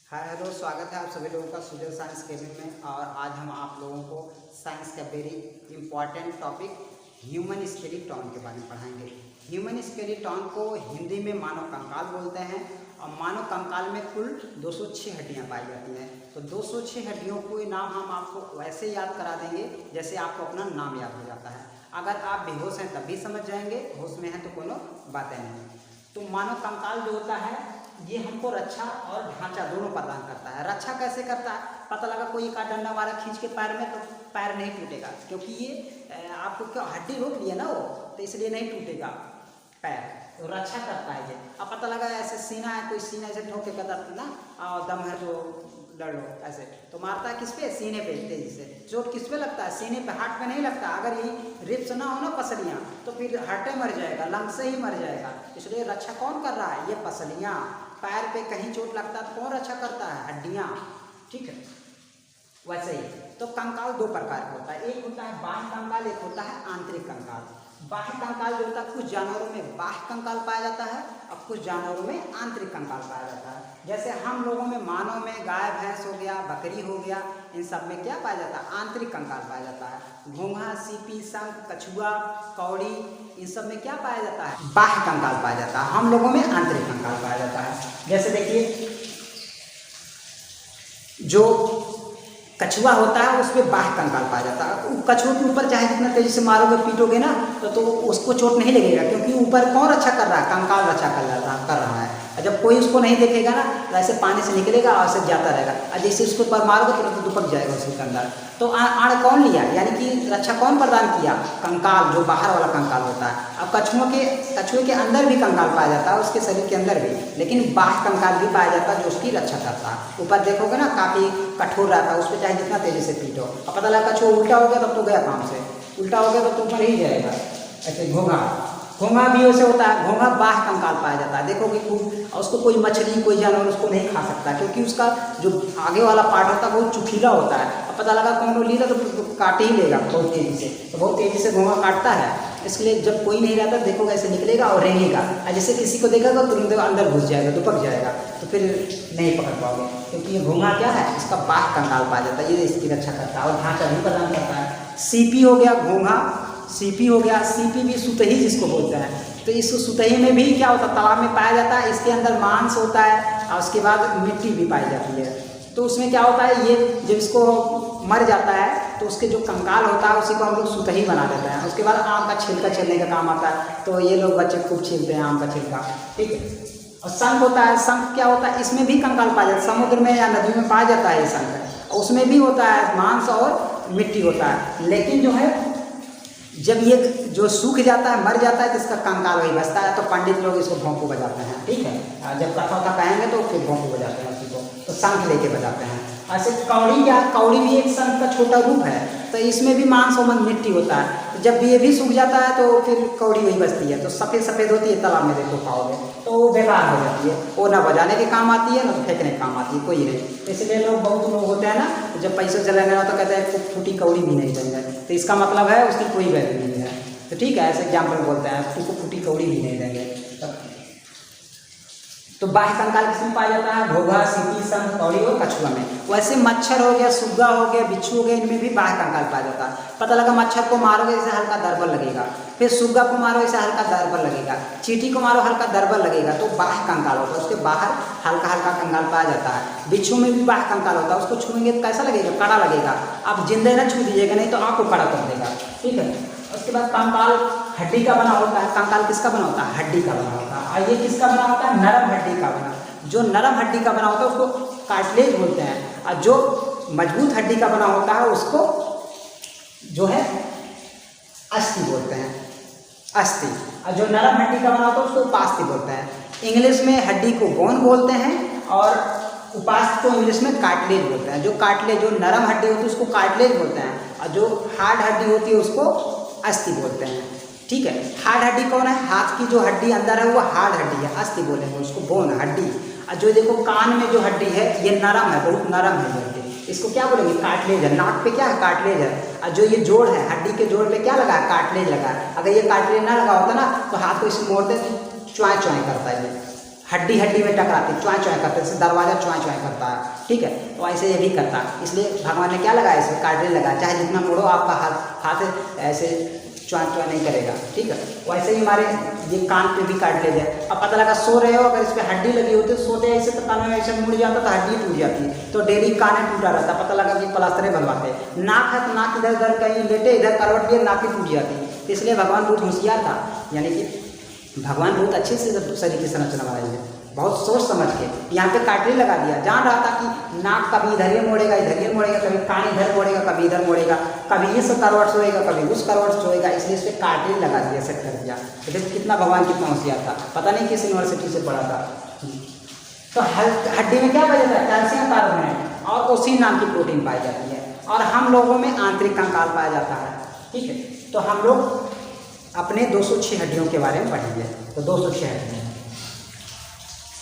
Hi hello, स्वागत है आप सभी लोगों का सुजल साइंस केबिन में। और आज हम आप लोगों को साइंस का very important topic human skeleton के बारे में पढ़ाएंगे। ह्यूमन स्केलेटन को हिंदी में मानव कंकाल बोलते हैं और मानव कंकाल में कुल 206 हड्डियां पाई जाती हैं। तो 206 हड्डियों को नाम हम आपको वैसे याद करा देंगे जैसे आपको अपना नाम याद हो जाता है। अगर आप बेहोश हैं तब भी समझ जाएंगे, होश में हैं तो कोनो बातें नहीं। तो मानव कंकाल जो होता है ये हमको रक्षा और ढांचा दोनों प्रदान करता है। रक्षा कैसे करता है? पता लगा कोई एक डंडा मारा खींच के पैर में तो पैर नहीं टूटेगा, क्योंकि ये आपको क्या हड्डी रोक लिया ना वो, तो इसलिए नहीं टूटेगा पैर। तो रक्षा करता है ये। अब पता लगा ऐसे सीना है, कोई सीना ऐसे ठोके का दर्द ना और दम है तो लड़ लो ऐसे, तो मारता है किस पे? सीने पे तेजी से। चोट किस पे लगता है? सीने पे, हार्ट पे नहीं लगता। अगर यही रिप्स ना हो ना पसलियाँ, तो फिर हार्टे मर जाएगा, लंग से ही मर जाएगा। इसलिए रक्षा कौन कर रहा है? ये पसलियाँ। पैर पे कहीं चोट लगता है तो कौन रक्षा करता है? हड्डियाँ। ठीक है, वैसे ही तो कंकाल दो प्रकार का होता है। एक होता है बाह्य कंकाल, एक होता है आंतरिक कंकाल। बाह्य कंकाल जो होता है कुछ जानवरों में बाह्य कंकाल पाया जाता है और कुछ जानवरों में आंतरिक कंकाल पाया जाता है। जैसे हम लोगों में, मानव में गाय भैंस हो गया, बकरी हो गया, इन सब में क्या पाया जाता है? आंतरिक कंकाल पाया जाता है। घोंघा, सीपी, शंख, कछुआ, कौड़ी, इन सब में क्या पाया जाता है? बाह्य कंकाल पाया जाता है। हम लोगों में आंतरिक कंकाल पाया जाता है। जैसे देखिए, जो कछुआ होता है उसमें बाह्य कंकाल पाया जाता है। कछुए के ऊपर चाहे जितना तेजी से मारोगे पीटोगे ना तो उसको चोट नहीं लगेगा, क्योंकि ऊपर कौन रक्षा कर रहा है? कंकाल रक्षा कर रहा है। और जब कोई उसको नहीं देखेगा ना तो ऐसे पानी से निकलेगा और ऐसे जाता रहेगा, और जैसे उसको पर मारोगे तो दुपक जाएगा उसके अंदर। तो आड़ कौन लिया? यानी कि रक्षा कौन प्रदान किया? कंकाल, जो बाहर वाला कंकाल होता है। अब कछुए के अंदर भी कंकाल पाया जाता है, उसके शरीर के अंदर भी, लेकिन बाह्य कंकाल भी पाया जाता है जो उसकी रक्षा करता है। ऊपर देखोगे ना काफ़ी कठोर रहता है, उस पर चाहे जितना तेजी से पीटो। अब पता लगा कछुआ उल्टा हो गया तब तो गया काम से, उल्टा हो गया तो ऊपर ही जाएगा। ऐसे घोंघा भी वैसे होता है। घोंघा बाह्य कंकाल पाया जाता है। देखोगे खूब, उसको कोई मछली, कोई जानवर उसको नहीं खा सकता, क्योंकि उसका जो आगे वाला पार्ट होता है वो चुकीला होता है। अब पता लगा कौन लीला तो काट ही लेगा बहुत तेज़ी से, तो बहुत तेज़ी से घोंघा काटता है। इसलिए जब कोई नहीं रहता देखोगे ऐसे निकलेगा और रेंगेगा, और जैसे किसी को देखेगा तुरंत अंदर घुस जाएगा, दुपक जाएगा, तो फिर नहीं पकड़ पाओगे, क्योंकि ये घोंघा क्या है? इसका बाह्य कंकाल पाया जाता है, ये इसकी रक्षा करता है और ढांचा भी प्रदान करता है। सीपी हो गया, घोंघा सीपी हो गया। सीपी भी सुतही जिसको बोलते हैं। तो इस सुतही में भी क्या होता है? तालाब में पाया जाता है। इसके अंदर मांस होता है और उसके बाद मिट्टी भी पाई जाती है। तो उसमें क्या होता है, ये जब इसको मर जाता है तो उसके जो कंकाल होता है उसी को हम लोग सुतही बना देते हैं। उसके बाद आम का छिलका छीलने का काम आता है, तो ये लोग बच्चे खूब छीलते हैं आम का छिलका। ठीक है। और शंख होता है। शंख क्या होता है? इसमें भी कंकाल पाया जाता है। समुद्र में या नदी में पाया जाता है ये शंख। उसमें भी होता है मांस और मिट्टी होता है। लेकिन जो है जब ये जो सूख जाता है, मर जाता है, तो इसका कंकाल वही बचता है। तो पंडित लोग इसको भोंपू बजाते हैं। ठीक है, जब कथा उथा कहेंगे तो फिर भोंपू बजाते हैं उसी को, तो शंख लेके बजाते हैं। ऐसे कौड़ी क्या? कौड़ी भी एक शंख का छोटा रूप है। तो इसमें भी मांस और मिट्टी होता है। तो जब ये भी सूख जाता है तो फिर कौड़ी वही बचती है। तो सफ़ेद सफ़ेद होती है, तालाब में देखो पाओगे, तो वो बेकार हो जाती है। वो ना बजाने के काम आती है ना तो फेंकने के काम आती है, कोई नहीं। इसलिए लोग, बहुत लोग होते हैं ना, जब पैसे चलाने ना तो कहते हैं फूटी कौड़ी भी नहीं देंगे, तो इसका मतलब है उसकी कोई वैल्यू नहीं है। तो ठीक है, ऐसे एग्जाम्पल बोलते हैं, तुमको फूटी कौड़ी भी नहीं देंगे। तो बाह्य कंकाल किसमें पाया जाता है? घोंघा, सीपी, शंख, कौड़ी और कछुआ में। वैसे मच्छर हो गया, सुग्गा हो गया, बिच्छू हो गया, इनमें भी बाह्य कंकाल पाया जाता है। पता लगा मच्छर को मारोगे इसे हल्का दर्बल लगेगा, फिर सुग्गा को मारो इसे हल्का दर्बल लगेगा, चींटी को मारो हल्का दर्बल लगेगा, तो बाह्य कंकाल होता है। उसके बाहर हल्का हल्का कंकाल पाया जाता है। बिच्छू में भी बाह्य कंकाल होता है। उसको छूएंगे तो कैसा लगेगा? कड़ा लगेगा। आप जिंदे ना छू दीजिएगा, नहीं तो आपको कड़ा कर देगा। ठीक है। उसके बाद कंकाल हड्डी का बना होता है। कंकाल किसका बना होता है? हड्डी का बना होता है। और ये किसका बना होता है? नरम हड्डी का बना। जो नरम हड्डी का बना होता है उसको कार्टिलेज बोलते हैं, और जो मजबूत हड्डी का बना होता है उसको जो है अस्थि बोलते हैं, अस्थि। और जो नरम हड्डी का बना होता है उसको उपास्थि बोलते हैं। इंग्लिश में हड्डी को बोन बोलते हैं और उपास्थि को इंग्लिश में कार्टिलेज बोलते हैं। जो कार्टिलेज, जो नरम हड्डी होती है उसको कार्टिलेज बोलते हैं, और जो हार्ड हड्डी होती है उसको अस्थि बोलते हैं। ठीक है। हार्ड हड्डी कौन है? हाथ की जो हड्डी अंदर है वो हार्ड हड्डी है, अस्थि बोलेंगे उसको, बोन हड्डी। और जो देखो कान में जो हड्डी है ये नरम है, बहुत नरम है ये हड्डी, इसको क्या बोलेंगे? कार्टिलेज है। नाक पे क्या है? कार्टिलेज है। और जो ये जोड़ है, हड्डी के जोड़ पे क्या लगा है? कार्टिलेज लगा है। अगर ये कार्टिलेज ना लगा होता ना तो हाथ को इसे मोड़ते च्वाएं च्वाएं करता है ये हड्डी हड्डी में टकराते, च्वाँ च्वाँ करते, जैसे दरवाजा च्वाँ च्वाँ करता है, ठीक है। तो ऐसे ये भी करता है, इसलिए भगवान ने क्या लगाया, इसमें कार्डिल लगाया, चाहे जितना मोड़ो आपका हाथ ऐसे च्वाँ च्वाँ नहीं करेगा, ठीक है। वैसे ही हमारे ये कान पे भी कार्डिलेज है। अब पता लगा सो रहे हो, अगर इस पर हड्डी लगी होती है, सोते ऐसे तो कान में ऐसे मुड़ जाता तो हड्डी टूट जाती है, तो डेली कान टूटा रहता, पता लगा कि प्लास्टर बनवाते। नाक है तो नाक इधर उधर कहीं लेटे, इधर करवट लिए नाक ही टूट जाती, तो इसलिए भगवान बहुत होशियार था, यानी कि भगवान बहुत अच्छे से शरीर की संरचना बनाई है, बहुत सोच समझ के यहाँ पे कार्डिल लगा दिया। जान रहा था कि नाक कभी इधर ही मोड़ेगा, इधर ही मोड़ेगा, कभी कान इधर मोड़ेगा, कभी इधर मोड़ेगा, कभी इस करवट सोएगा, कभी उस करवट सोएगा, इसलिए इस पर कार्डिल लगा दिया, सेट कर दिया। तो देखो कितना भगवान कितना होशियार था, पता नहीं किस यूनिवर्सिटी से पढ़ा था। तो हड्डी में क्या पाया जाता है, कैल्शियम कार्बोनेट और ओसिन नाम की प्रोटीन पाई जाती है, और हम लोगों में आंतरिक कंकाल पाया जाता है, ठीक है। तो हम लोग अपने 206 हड्डियों के बारे में पढ़ेंगे। तो 206 हड्डियाँ,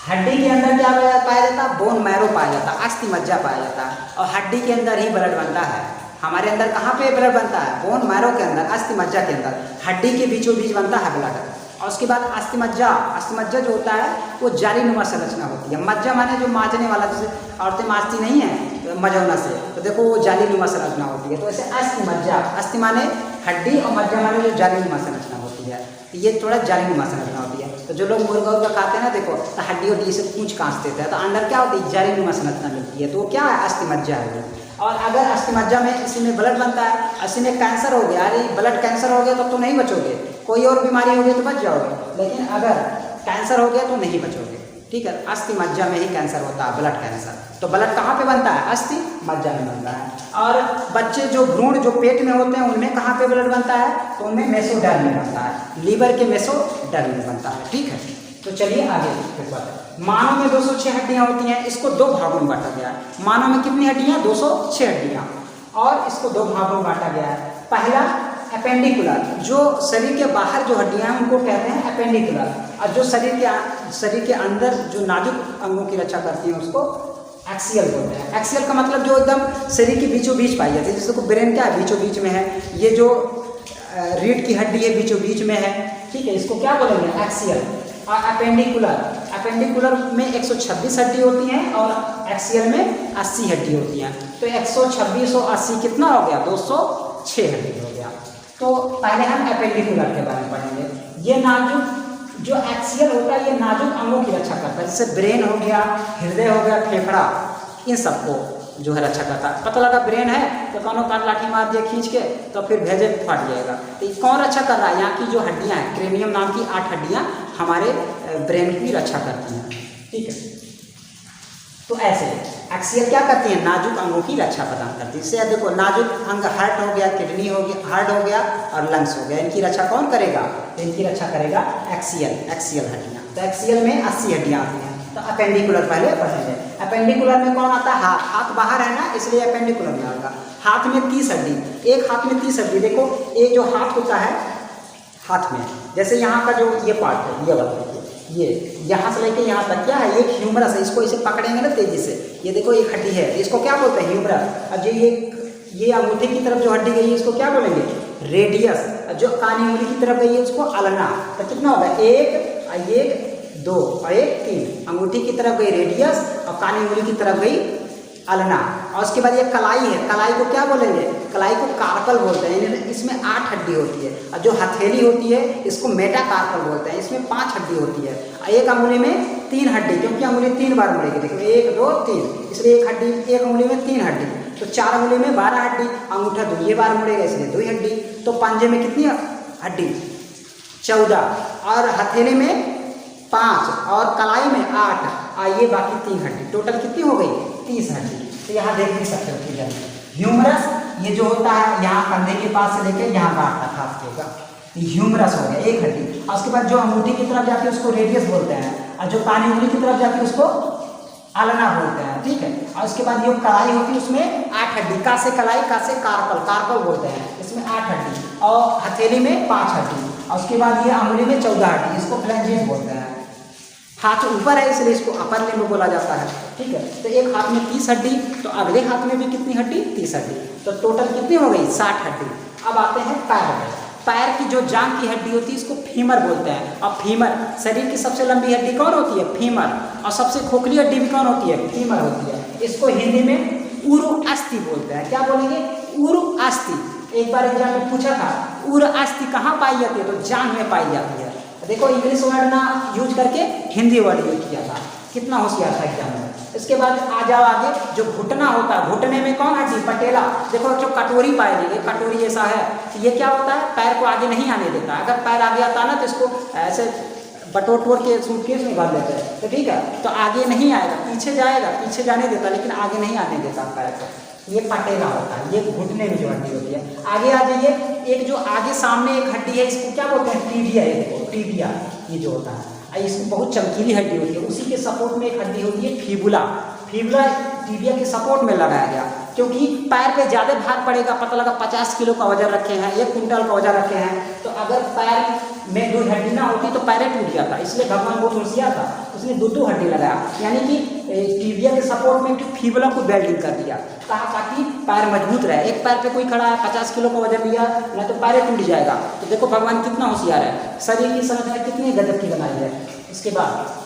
हड्डी के अंदर क्या पाया जाता है, बोन मैरो पाया जाता है, अस्थि मज्जा पाया जाता है, और हड्डी के अंदर ही ब्लड बनता है। हमारे अंदर कहाँ पे ब्लड बनता है, बोन मैरो के अंदर, अस्थि मज्जा के अंदर, हड्डी के बीचों बीच बनता है ब्लड। और उसके बाद अस्थि मज्जा जो होता है वो जालीनुमा संरचना होती है। मज्जा माने जो माजने वाला, जैसे औरतें माजती नहीं है मजौना से, तो देखो वो जालीनुमा संरचना होती है। तो ऐसे अस्थि मज्जा, अस्थि माने हड्डी और मज्जा माने जो जालीनुमा संरचना होती है, तो ये थोड़ा जालीनुमा संरचना होती है। तो जो लोग मुर्गा उर्गा खाते हैं ना, देखो तो हड्डी वड्डी से पूंछ कांच देते हैं, तो अंदर क्या होती है, जालीनुमा संरचना मिलती है, तो वो क्या है, अस्थि मज्जा है। और अगर अस्थि मज्जा में इसी में ब्लड बनता है, इसी में कैंसर हो गया, अरे ब्लड कैंसर हो गया तब तो नहीं बचोगे, कोई और बीमारी हो गई तो बच जाओगे, लेकिन अगर कैंसर हो गया तो नहीं बचोगे, ठीक है। अस्थि मज्जा में ही कैंसर होता है, ब्लड कैंसर। तो ब्लड कहाँ पे बनता है, अस्थि मज्जा में बनता है। और बच्चे जो भ्रूण जो पेट में होते हैं उनमें कहाँ पे ब्लड बनता है, तो उनमें मेसोडर्म में बनता है, लीवर के मेसोडर्म में बनता है, ठीक है। तो चलिए आगे फिर बात। मानव में 206 हड्डियाँ होती हैं, इसको दो भागों में बांटा गया है। मानव में कितनी हड्डियाँ, 206 हड्डियाँ, और इसको दो भागों में बांटा गया है। पहला अपेंडिकुलर, जो शरीर के बाहर जो हड्डियाँ हैं उनको कहते हैं अपेंडिकुलर, और जो शरीर के अंदर जो नाजुक अंगों की रक्षा करती हैं उसको एक्सियल बोलते हैं। एक्सियल का मतलब जो एकदम शरीर के बीचों बीच पाई जाती है, जैसे को ब्रेन क्या है, बीचों बीच में है, ये जो रीढ़ की हड्डी है बीचों बीच में है, ठीक है, इसको क्या बोलेंगे, एक्सियल। और अपेंडिकुलर में 126 हड्डी होती हैं, और एक्सियल में 80 हड्डी होती हैं। तो 126 और 80 कितना हो गया, 206 हड्डी हो गया। तो पहले हम अपेंडिकुलर के बारे में पढ़ेंगे। ये नाजुक जो एक्सियल होता है, ये नाजुक अंगों की रक्षा करता है, जैसे ब्रेन हो गया, हृदय हो गया, फेफड़ा, इन सबको जो है रक्षा करता है। पता लगा ब्रेन है तो कौनो काट लाठी मार दिया खींच के, तो फिर भेजे फट जाएगा। तो कौन रक्षा कर रहा है, यहाँ की जो हड्डियाँ हैं, क्रेनियम नाम की 8 हड्डियाँ हमारे ब्रेन की रक्षा करती हैं, ठीक है। तो ऐसे एक्सियल क्या करती हैं, नाजुक अंगों की रक्षा प्रदान करती है। इससे देखो नाजुक अंग हार्ट हो गया, किडनी हो गया, हार्ट हो गया और लंग्स हो गया, इनकी रक्षा कौन करेगा, तो इनकी रक्षा करेगा एक्सियल हड्डियाँ। तो एक्सियल में 80 हड्डियाँ आती हैं। तो अपेंडिकुलर पहले पढ़ेंगे। अपेंडिकुलर में कौन आता है, हाथ बाहर है ना, इसलिए अपेंडिकुलर में आएगा। हाथ में 30 हड्डी, एक हाथ में 30 हड्डी। देखो एक जो हाथ होता है, हाथ में जैसे यहाँ का जो ये पार्ट है, ये वाला ये यहाँ से लेके यहाँ तक क्या है, एक ह्यूमरस है, इसको इसे पकड़ेंगे ना तेजी से, ये देखो एक हड्डी है, इसको क्या बोलते हैं, ह्यूमरस। और जो ये अंगूठे की तरफ जो हड्डी गई है इसको क्या बोलेंगे, रेडियस। जो कानी उंगली की तरफ गई है उसको अल्ना। तो कितना होगा, एक 2 और 1 3। अंगूठी की तरफ गई रेडियस और कानी उंगली की तरफ गई अल्ना। और उसके बाद ये कलाई है, कलाई को क्या बोलेंगे, कलाई को कार्पल बोलते हैं। इसमें 8 हड्डी होती है। और जो हथेली होती है इसको मेटाकार्पल बोलते हैं, इसमें 5 हड्डी होती है। एक अंगुली में 3 हड्डी, क्योंकि अंगुली 3 बार मुड़ेगी, देखो 1 2 3, इसलिए एक अंगुली में 3 हड्डी। तो 4 अंगुली में 12 हड्डी, अंगूठा 2 बार मुड़ेगा इसलिए 2 हड्डी। तो पंजे में कितनी हड्डी, 14, और हथेली में 5 और कलाई में 8, और ये बाकी 3 हड्डी, टोटल कितनी हो गई, 30 हड्डी। तो यहाँ देख भी सकते हो फिगर में ह्यूमरस, ये जो होता है यहाँ कंधे के पास से लेकर यहाँ गांठ तक हाथ के, ह्यूमरस हो गया 1 हड्डी। और उसके बाद जो अंगूठी की तरफ जाती है उसको रेडियस बोलते हैं, और जो कानी उंगली की तरफ जाती है उसको आलना बोलते हैं, ठीक है। और उसके बाद जो कलाई होती है उसमें 8 हड्डी, का से कलाई, का से कार्पल बोलते हैं, इसमें 8 हड्डी। और हथेली में 5 हड्डी, और उसके बाद ये अंगुली में 14 हड्डी, इसको फ्लैंजेस बोलते हैं। हाथ ऊपर है इसलिए इसको अपर लिम्ब बोला जाता है, ठीक है। तो एक हाथ में 30 हड्डी, तो अगले हाथ में भी कितनी हड्डी, 30 हड्डी। तो टोटल कितनी हो गई, 60 हड्डी। अब आते हैं पैर में। पैर की जो जांघ की हड्डी होती है इसको फीमर बोलते हैं। और फीमर, शरीर की सबसे लंबी हड्डी कौन होती है? फीमर। और सबसे खोखली हड्डी भी कौन होती है? फीमर होती है। इसको हिंदी में उरु अस्थि बोलते हैं। क्या बोलेंगे? उरु अस्थि। एक बार एग्जाम में पूछा था उरु अस्थि कहाँ पाई जाती है, तो जांघ में पाई जाती है। देखो इंग्लिश वर्ड ना यूज करके हिंदी वर्ड यूज किया था, कितना होशियार था एग्जाम में। इसके बाद आ जाओ आगे, जो घुटना होता है, घुटने में कौन हड्डी? पटेला। देखो जो कटोरी पाएगी, कटोरी ऐसा है, ये क्या होता है? पैर को आगे नहीं आने देता। अगर पैर आगे आता ना तो इसको ऐसे बटोर के सूटकेस में भर लेते हैं, तो ठीक है, तो आगे नहीं आएगा, पीछे जाएगा, पीछे जाने देता लेकिन आगे नहीं आने देता पैर को। ये पटेला होता है, ये घुटने में जो हड्डी होती है। आगे आ जाइए, एक जो आगे सामने एक हड्डी है, इसको क्या बोलते हैं? टीबिया। ये टीबिया ये जो होता है, इसमें बहुत चमकीली हड्डी होती है। उसी के सपोर्ट में एक हड्डी होती है फीबुला। फीबुला टीबिया के सपोर्ट में लगाया गया, क्योंकि पैर पे ज़्यादा भार पड़ेगा। पता लगा 50 किलो का वजन रखे हैं, 1 कुंटल का वजन रखे हैं, तो अगर पैर में 2 हड्डी ना होती तो पैर टूट जाता। इसलिए भगवान बहुत होशियार था, उसने 2 हड्डी लगाया, यानी कि टीबिया के सपोर्ट में फीबुला को वेल्डिंग कर दिया, ताकि पैर मजबूत रहे। एक पैर पे कोई खड़ा है, 50 किलो का वजन लिया, नहीं तो पैर टूट जाएगा। तो देखो भगवान कितना होशियार है, शरीर की समझ में कितनी गजब की बनाई है। इसके बाद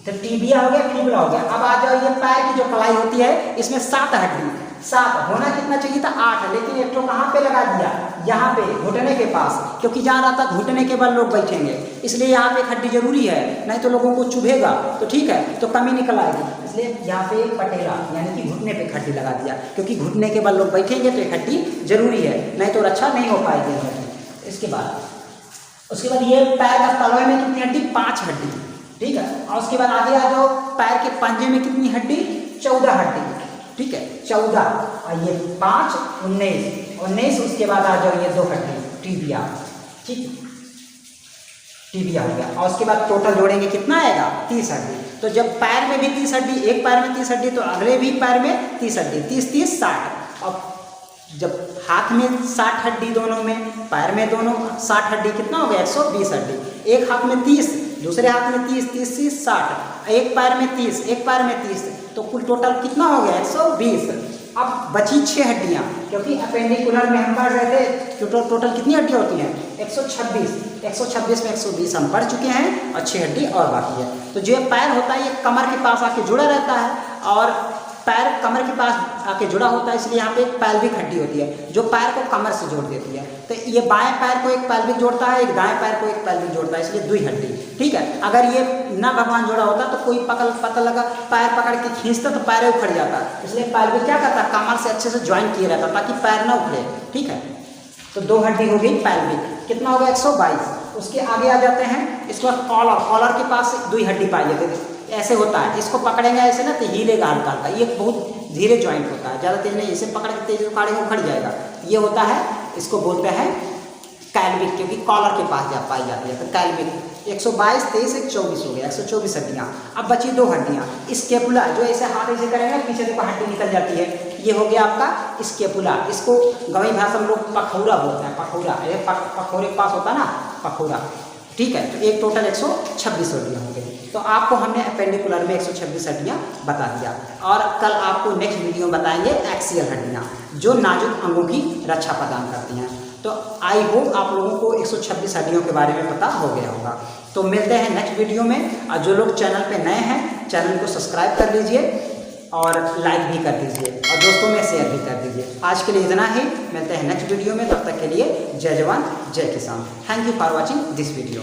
तो टीबिया हो गया, फीबुला हो गया। अब आ जाओ, ये पैर की जो कलाई होती है, इसमें 7 हड्डी, 7 होना कितना चाहिए था? 8, लेकिन एक तो कहाँ पे लगा दिया? यहाँ पे घुटने के पास, क्योंकि जहाँ रहता घुटने के बल लोग बैठेंगे, इसलिए यहाँ पे एक हड्डी जरूरी है, नहीं तो लोगों को चुभेगा, तो ठीक है, तो कमी निकल आएगी। इसलिए यहाँ पे पटेला यानी कि घुटने पे हड्डी लगा दिया, क्योंकि घुटने के बल लोग बैठेंगे तो एक हड्डी जरूरी है, नहीं तो रक्षा नहीं हो पाएगी हड्डी। उसके बाद ये पैर का तलवे में कितनी हड्डी? 5 हड्डी, ठीक है। और उसके बाद आगे आ जाओ, पैर के पंजे में कितनी हड्डी? 14 हड्डी, ठीक है, 14। और ये 5, 19। उसके बाद आ जाओ ये 2 हड्डी टीबिया, ठीक, टीबिया हो गया। और उसके बाद टोटल जोड़ेंगे कितना आएगा? 30 हड्डी। तो जब पैर में भी 30 हड्डी, एक पैर में 30 हड्डी, तो अगले भी पैर में 30 हड्डी, 30, 60। और जब हाथ में 60 हड्डी दोनों में, पैर में दोनों 60 हड्डी, कितना हो गया? 120 हड्डी। एक हाथ में 30, दूसरे हाथ में 30, 30, 60, एक पैर में 30, एक पैर में 30, तो कुल टोटल कितना हो गया? 120। अब बची 6 हड्डियाँ, क्योंकि अपेंडिकुलर में हम पढ़ रहे थे टोटल कितनी हड्डियाँ होती हैं? 126। 126 में 120 हम पढ़ चुके हैं, और 6 हड्डी और बाकी है। तो जो पैर होता है ये कमर के पास आके जुड़ा रहता है, और पैर कमर के पास आके जुड़ा होता है, इसलिए यहाँ पे एक पैल्विक हड्डी होती है जो पैर को कमर से जोड़ देती है। तो ये बाएं पैर को एक पैल्विक जोड़ता है, एक दाएं पैर को एक पैल्विक जोड़ता है, इसलिए 2 हड्डी, ठीक है। अगर ये ना भगवान जोड़ा होता तो कोई पता लगा पैर पकड़ के खींचता तो पैर उखड़ जाता, इसलिए पैल्विक क्या करता? कमर से अच्छे से ज्वाइन किया रहता ताकि पैर ना उखड़े, ठीक है। तो 2 हड्डी हो गई पैल्विक, कितना हो गया? 122। उसके आगे आ जाते हैं, इसके बाद कॉलर के पास 2 हड्डी पाई जाती है, ऐसे होता है, इसको पकड़ेंगे ऐसे ना तो हीलेगा हल्का हल्का, ये बहुत धीरे ज्वाइंट होता है, ज़्यादा तेज नहीं, इसे पकड़ के तेज उखाड़ेंगे उखड़ जाएगा। ये होता है, इसको बोलते हैं कैल्विक, क्योंकि कॉलर के पास पाई जाती है। तो कैल्विक 122, 23, 24 हो गया, 124 हड्डियाँ। अब बची 2 हड्डियाँ, स्केपुला, जो ऐसे हाथ ऐसे करेंगे पीछे देखो हड्डी निकल जाती है, ये हो गया आपका स्केपुला। इसको गवई भाषा में लोग पखौरा बोलते हैं, पखौरा, ये पखौरे के पास होता है ना, पखौरा, ठीक है। तो एक टोटल 126 हड्डियाँ हो गई। तो आपको हमने अपेंडिकुलर में 126 हड्डियाँ बता दिया, और कल आपको नेक्स्ट वीडियो में बताएंगे एक्सियल हड्डियाँ, जो नाजुक अंगों की रक्षा प्रदान करती हैं। तो आई होप आप लोगों को 126 हड्डियों के बारे में पता हो गया होगा। तो मिलते हैं नेक्स्ट वीडियो में, और जो लोग चैनल पे नए हैं चैनल को सब्सक्राइब कर लीजिए और लाइक भी कर दीजिए, और दोस्तों में शेयर भी कर दीजिए। आज के लिए इतना ही, मिलते हैं नेक्स्ट वीडियो में, तब तक के लिए जय जवान जय किसान। Thank you for watching this video.